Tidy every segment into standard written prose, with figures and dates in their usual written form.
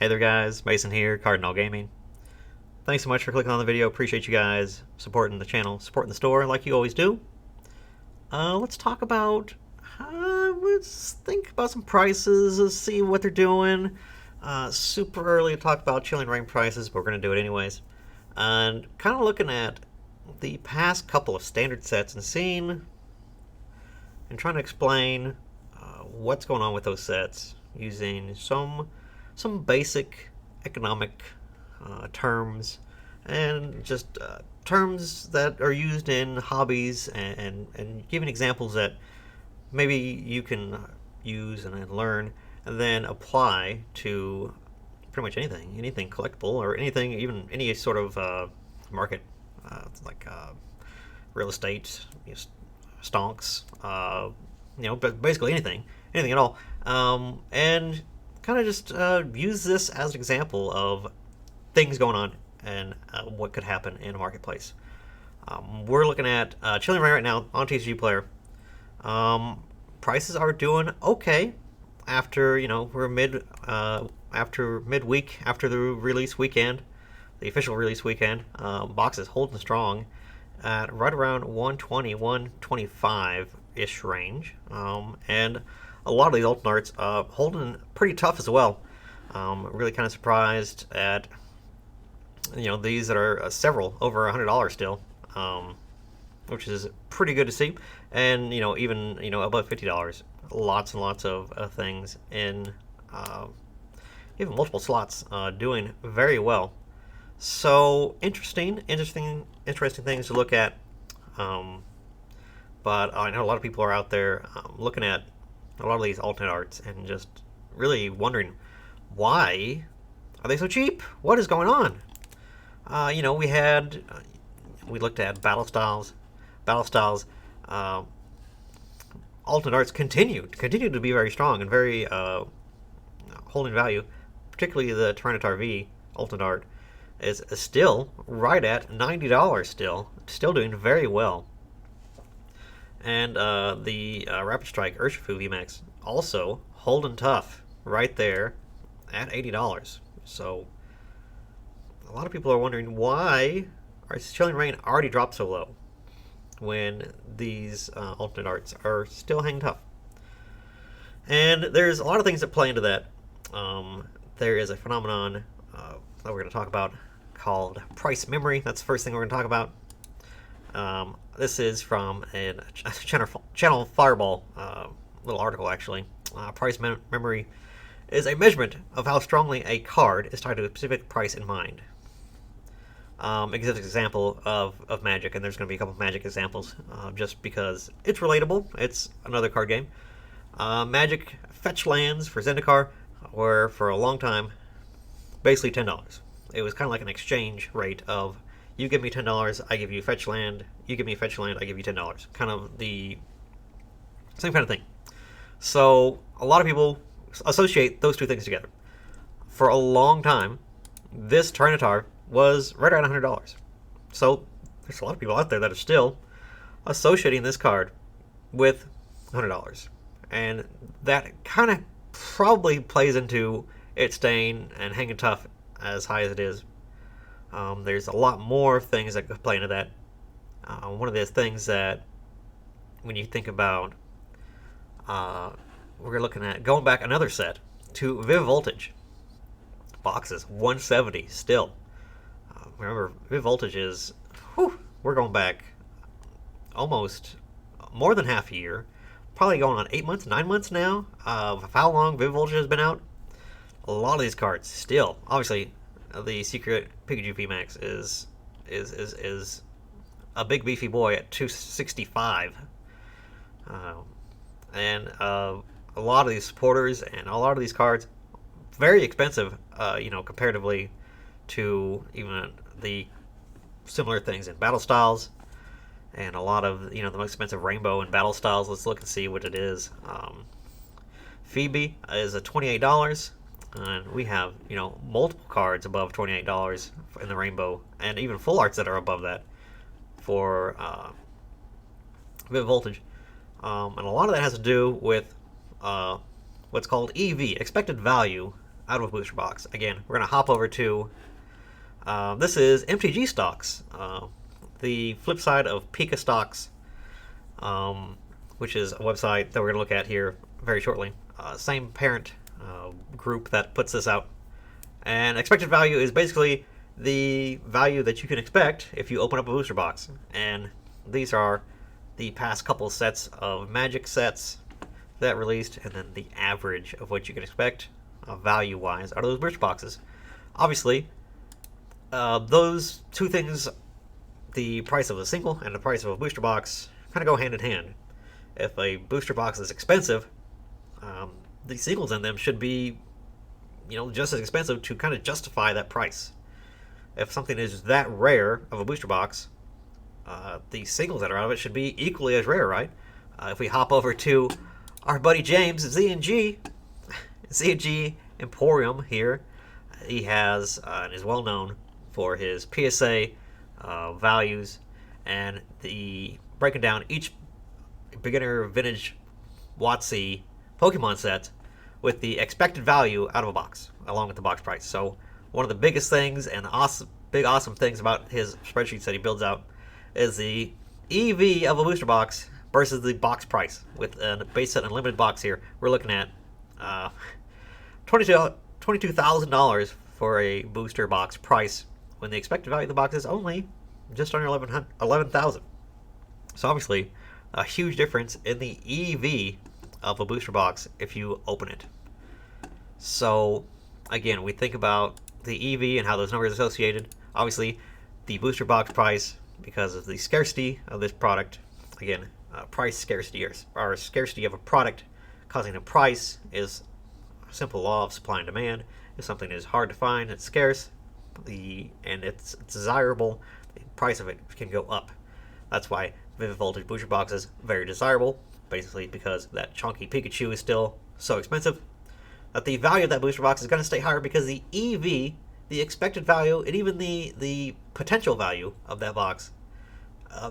Hey there guys, Mason here, Cardinal Gaming. Thanks so much for clicking on the video. Appreciate you guys supporting the channel, supporting the store like you always do. Let's talk about, let's think about some prices, let's see what they're doing. Super early to talk about chilling rain prices, but we're going to do it anyways. And kind of looking at the past couple of standard sets and seeing and trying to explain what's going on with those sets using some basic economic terms and just terms that are used in hobbies and giving examples that maybe you can use and then learn and then apply to pretty much anything collectible or anything, even any sort of market, like real estate, stonks, but basically anything at all, and kind of just use this as an example of things going on and what could happen in a marketplace. We're looking at chilling right now on TCG Player. Prices are doing okay after we're after midweek, after the release weekend, the official release weekend. Boxes holding strong at right around 120, 125 ish range, and a lot of these alternate arts holding pretty tough as well. Really kind of surprised at these that are several over $100 still, which is pretty good to see. And even above $50, lots and lots of things in even multiple slots doing very well. So interesting things to look at. But I know a lot of people are out there looking at a lot of these alternate arts and just really wondering, why are they so cheap? What is going on? We looked at battle styles. Alternate arts continue to be very strong and very holding value. Particularly the Tyranitar V alternate art is still right at $90. Still doing very well. And the Rapid Strike Urshifu VMAX also holding tough right there at $80. So a lot of people are wondering, why are Chilling Rain already dropped so low when these alternate arts are still hanging tough? And there's a lot of things that play into that. There is a phenomenon that we're going to talk about called price memory. That's the first thing we're going to talk about. This is from a Channel Fireball little article, actually. Price memory is a measurement of how strongly a card is tied to a specific price in mind. It gives an example of Magic, and there's going to be a couple of Magic examples just because it's relatable. It's another card game. Magic fetch lands for Zendikar were, for a long time, basically $10. It was kind of like an exchange rate of, you give me $10, I give you fetch land. You give me fetch land, I give you $10. Kind of the same kind of thing. So a lot of people associate those two things together. For a long time, this Tyranitar was right around $100. So there's a lot of people out there that are still associating this card with $100. And that kind of probably plays into it staying and hanging tough as high as it is. There's a lot more things that could play into that. One of those things that, when you think about, we're looking at going back another set to Viv Voltage. Boxes, 170 still. Remember, Viv Voltage is, we're going back almost more than half a year. Probably going on 8 months, 9 months now of how long Viv Voltage has been out. A lot of these cards still, obviously, the Secret Pikachu VMAX is a big beefy boy at $265, and a lot of these supporters and a lot of these cards very expensive, comparatively to even the similar things in battle styles, and a lot of the most expensive rainbow and battle styles. Let's look and see what it is. Phoebe is at $28. And we have, multiple cards above $28 in the rainbow, and even full arts that are above that for Viv Voltage. And a lot of that has to do with what's called EV, expected value, out of a booster box. Again, we're going to hop over to, this is MTG stocks, the flip side of Pika stocks, which is a website that we're going to look at here very shortly. Same parent group that puts this out. And expected value is basically the value that you can expect if you open up a booster box. And these are the past couple sets of Magic sets that released, and then the average of what you can expect value-wise out of those booster boxes. Obviously, those two things, the price of a single and the price of a booster box, kind of go hand in hand. If a booster box is expensive, the singles in them should be, just as expensive to kind of justify that price. If something is that rare of a booster box, the singles that are out of it should be equally as rare, right? If we hop over to our buddy James, Z&G Emporium here, he has and is well known for his PSA values and the breaking down each beginner vintage WotC Pokemon set with the expected value out of a box, along with the box price. So one of the biggest things and awesome things about his spreadsheets that he builds out is the EV of a booster box versus the box price. With a base set unlimited box here, we're looking at $22,000 for a booster box price, when the expected value of the box is only just under $11,000. So obviously, a huge difference in the EV of a booster box if you open it. So again, we think about the EV and how those numbers are associated. Obviously, the booster box price, because of the scarcity of this product, again, price scarcity or scarcity of a product causing a price is a simple law of supply and demand. If something is hard to find, it's scarce, and it's desirable, the price of it can go up. That's why Vivid Voltage booster box is very desirable, basically because that chunky Pikachu is still so expensive that the value of that booster box is going to stay higher, because the EV, the expected value, and even the potential value of that box,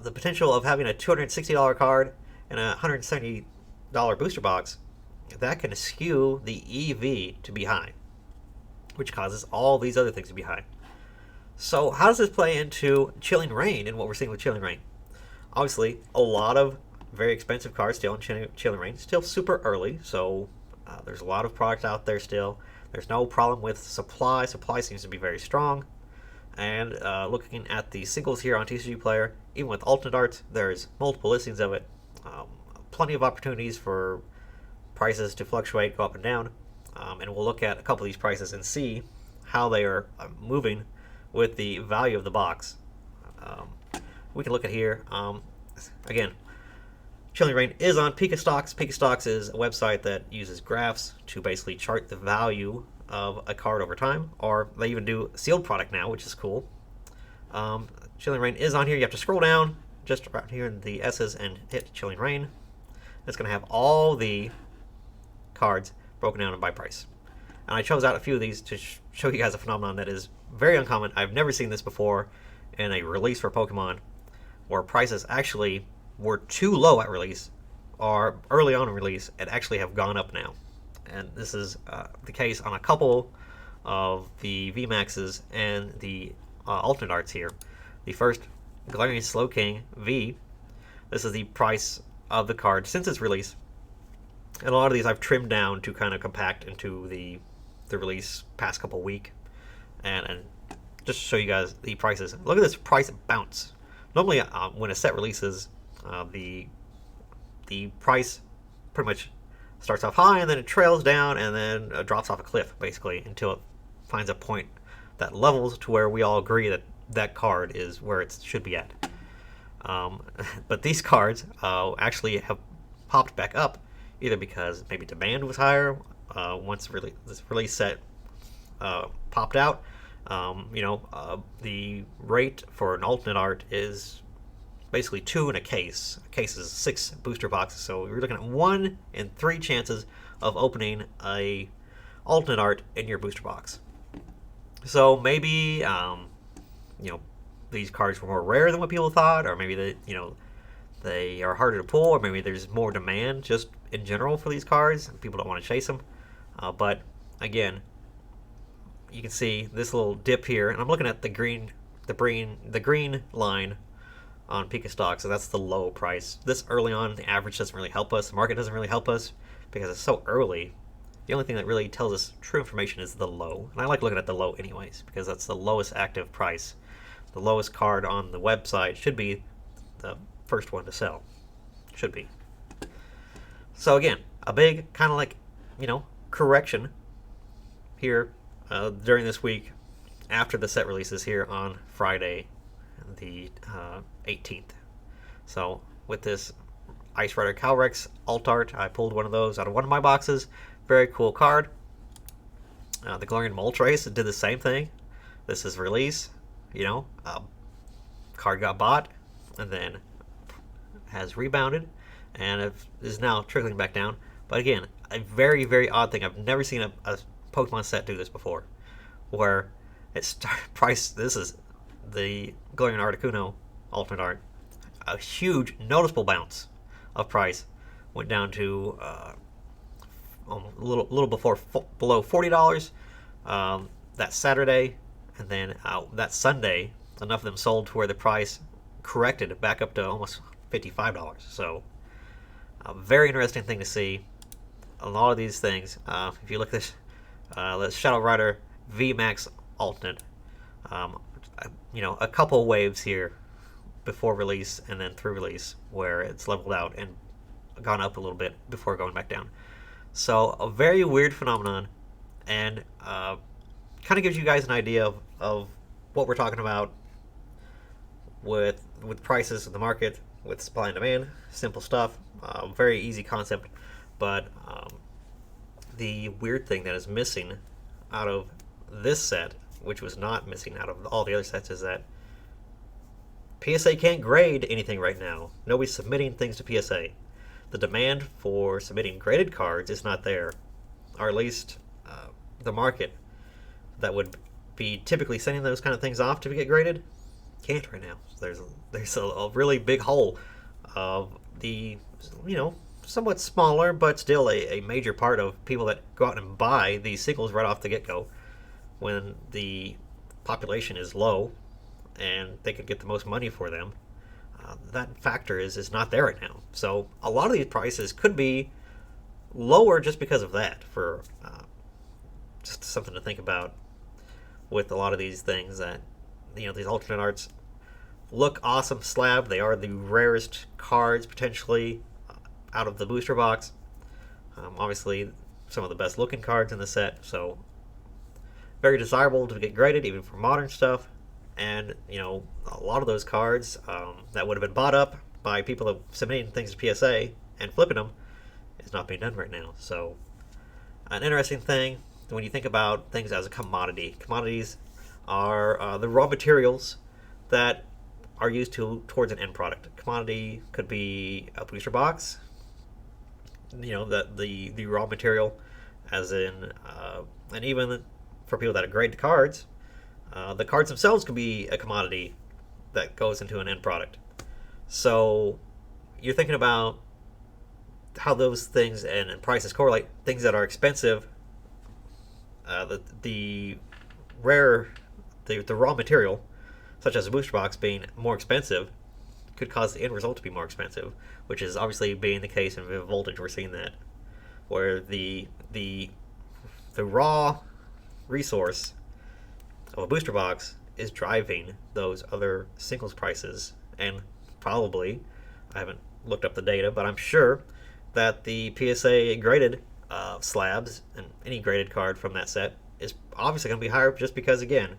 the potential of having a $260 card and a $170 booster box, that can skew the EV to be high, which causes all these other things to be high. So how does this play into Chilling Reign and what we're seeing with Chilling Reign? Obviously, a lot of very expensive cards still in Chilling Reign, still super early, so there's a lot of product out there still. There's no problem with supply. Supply seems to be very strong. And looking at the singles here on TCG Player, even with alternate arts, there's multiple listings of it. Plenty of opportunities for prices to fluctuate, go up and down. And we'll look at a couple of these prices and see how they are moving with the value of the box. We can look at here. Again, Chilling Reign is on Pika Stocks. Pika Stocks is a website that uses graphs to basically chart the value of a card over time, or they even do sealed product now, which is cool. Chilling Reign is on here. You have to scroll down just right here in the S's and hit Chilling Reign. It's going to have all the cards broken down by price. And I chose out a few of these to show you guys a phenomenon that is very uncommon. I've never seen this before in a release for Pokemon, where prices actually were too low at release, or early on in release, and actually have gone up now. And this is the case on a couple of the VMAXs and the alternate arts here. The first, Galarian Slowking V, this is the price of the card since its release. And a lot of these I've trimmed down to kind of compact into the release past couple week. And just to show you guys the prices. Look at this price bounce. Normally when a set releases, the price pretty much starts off high and then it trails down and then drops off a cliff, basically, until it finds a point that levels to where we all agree that that card is where it should be at. But these cards actually have popped back up, either because maybe demand was higher once this release set popped out. The rate for an alternate art is basically 2 in a case. A case is 6 booster boxes, so we're looking at 1 in 3 chances of opening a alternate art in your booster box. So maybe these cards were more rare than what people thought, or maybe they are harder to pull, or maybe there's more demand just in general for these cards and people don't want to chase them. But again, you can see this little dip here, and I'm looking at the green line on Pika stock, so that's the low price. This early on, the average doesn't really help us. The market doesn't really help us because it's so early. The only thing that really tells us true information is the low, and I like looking at the low anyways because that's the lowest active price. The lowest card on the website should be the first one to sell. Should be. So again, a big kind of like, correction here during this week after the set releases here on Friday, the 18th. So with this Ice Rider Calrex alt art, I pulled one of those out of one of my boxes. Very cool card. The Galarian Moltres did the same thing. This is release, card got bought and then has rebounded and is now trickling back down. But again, a very, very odd thing. I've never seen a Pokemon set do this before, where it's price. This is the Galarian Articuno Ultimate Art. A huge, noticeable bounce of price. Went down to a little below $40 that Saturday, and then that Sunday, enough of them sold to where the price corrected back up to almost $55. So, a very interesting thing to see. A lot of these things, if you look at this, the Shadow Rider VMAX Alternate, a couple waves here before release and then through release where it's leveled out and gone up a little bit before going back down. So a very weird phenomenon, and kind of gives you guys an idea of what we're talking about with prices in the market, with supply and demand. Simple stuff, very easy concept, but the weird thing that is missing out of this set, which was not missing out of all the other sets, is that PSA can't grade anything right now. Nobody's submitting things to PSA. The demand for submitting graded cards is not there, or at least the market that would be typically sending those kind of things off to get graded can't right now. So there's a really big hole of the somewhat smaller but still a major part of people that go out and buy these singles right off the get-go when the population is low and they could get the most money for them. That factor is not there right now. So a lot of these prices could be lower just because of that, for just something to think about with a lot of these things that, these alternate arts look awesome slab. They are the rarest cards potentially out of the booster box. Obviously some of the best looking cards in the set, so very desirable to get graded even for modern stuff. And a lot of those cards that would have been bought up by people submitting things to PSA and flipping them is not being done right now. So an interesting thing when you think about things as a commodity. Commodities are the raw materials that are used towards an end product. Commodity could be a booster box, the raw material, as in, and even for people that grade the cards, the cards themselves could be a commodity that goes into an end product. So you're thinking about how those things and prices correlate. Things that are expensive, the raw material, such as a booster box, being more expensive, could cause the end result to be more expensive, which is obviously being the case in Vivid Voltage. We're seeing that, where the raw resource of a booster box is driving those other singles prices, and probably, I haven't looked up the data, but I'm sure that the PSA graded slabs and any graded card from that set is obviously going to be higher, just because, again,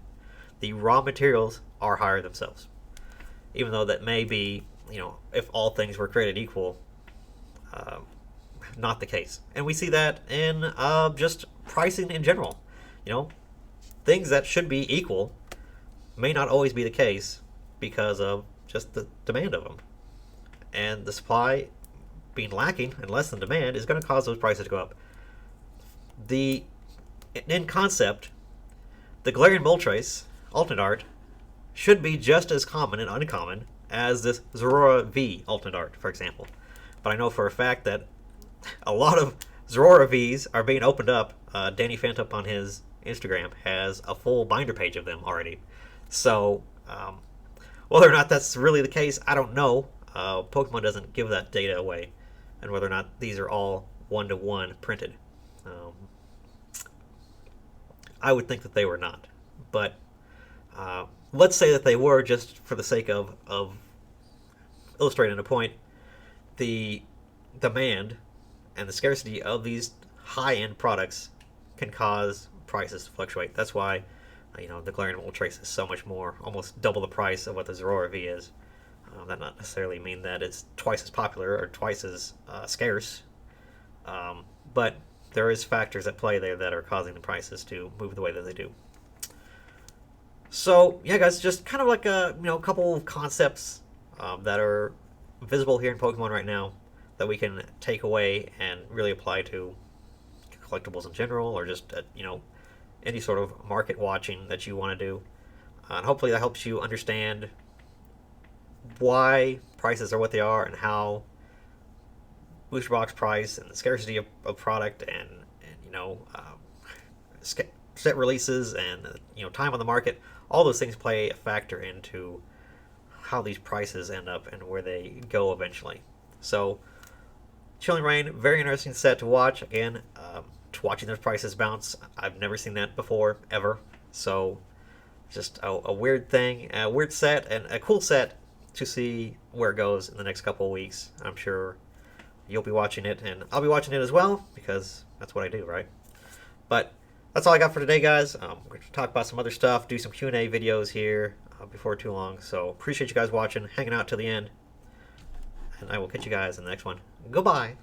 the raw materials are higher themselves. Even though that may be, if all things were created equal, not the case. And we see that in just pricing in general. Things that should be equal may not always be the case because of just the demand of them. And the supply being lacking and less than demand is going to cause those prices to go up. In concept, the Galarian Moltres alternate art should be just as common and uncommon as this Zorora V alternate art, for example. But I know for a fact that a lot of Zorora Vs are being opened up. Danny Phantom on his Instagram has a full binder page of them already. So whether or not that's really the case, I don't know. Pokemon doesn't give that data away, and whether or not these are all one-to-one printed. I would think that they were not, but let's say that they were, just for the sake of illustrating a point. The demand and the scarcity of these high-end products can cause prices to fluctuate. That's why the Galarian Moltres is so much more, almost double the price of what the Zorora V is. That not necessarily mean that it's twice as popular or twice as scarce, but there is factors at play there that are causing the prices to move the way that they do. So yeah, guys, just kind of like a couple of concepts that are visible here in Pokemon right now that we can take away and really apply to collectibles in general, or just any sort of market watching that you want to do. And hopefully that helps you understand why prices are what they are, and how booster box price and the scarcity of product and set releases and time on the market, all those things play a factor into how these prices end up and where they go eventually. So Chilling Reign, very interesting set to watch. Again, watching those prices bounce, I've never seen that before, ever. So just a weird thing, a weird set, and a cool set to see where it goes in the next couple of weeks. I'm sure you'll be watching it, and I'll be watching it as well, because that's what I do, right? But that's all I got for today, guys. We're going to talk about some other stuff, do some Q&A videos here before too long. So appreciate you guys watching, hanging out till the end, and I will catch you guys in the next one. Goodbye.